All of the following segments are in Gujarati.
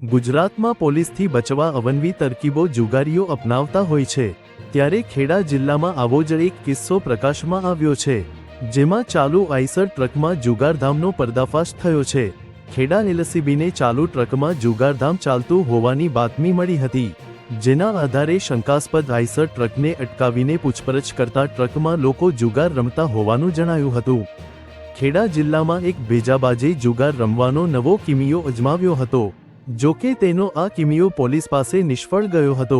ગુજરાતમાં પોલીસથી બચવા અવનવી તરકીબો જુગારીઓ અપનાવતા હોય છે, ત્યારે ખેડા જિલ્લામાં આવો જ એક કિસ્સો પ્રકાશમાં આવ્યો છે, જેમાં ચાલુ આઈસર ટ્રકમાં જુગારધામનો પર્દાફાશ થયો છે। ખેડા એલસીબીને ચાલુ ટ્રકમાં જુગારધામ ચાલતું હોવાની બાતમી મળી હતી, જેના આધારે શંકાસ્પદ આઈસર ટ્રકને અટકાવીને પૂછપરછ કરતા ટ્રકમાં લોકો જુગાર રમતા હોવાનું જણાયું હતું। ખેડા જિલ્લામાં એક ભેજાબાજે જુગાર રમવાનો નવો કિમિયો અજમાવ્યો હતો, જો કે તેનો આ કિમિયો પોલીસ પાસે નિષ્ફળ ગયો હતો।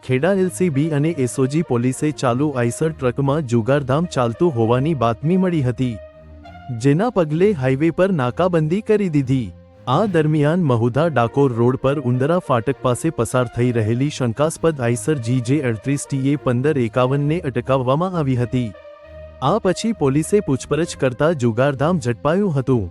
ખેડા એલસીબી અને એસઓજી પોલીસે ચાલુ આઈસર ટ્રકમાં જુગારધામ ચાલતું હોવાની બાતમી મળી હતી, જેના પગલે હાઈવે પર નાકાબંધી કરી દીધી। આ દરમિયાન મહુધા ડાકોર રોડ પર ઉંદરા ફાટક પાસે પસાર થઈ રહેલી શંકાસ્પદ આઈસર GJ38 1551ને અટકાવવામાં આવી હતી। આ પછી પોલીસે પૂછપરછ કરતા જુગારધામ ઝડપાયું હતું।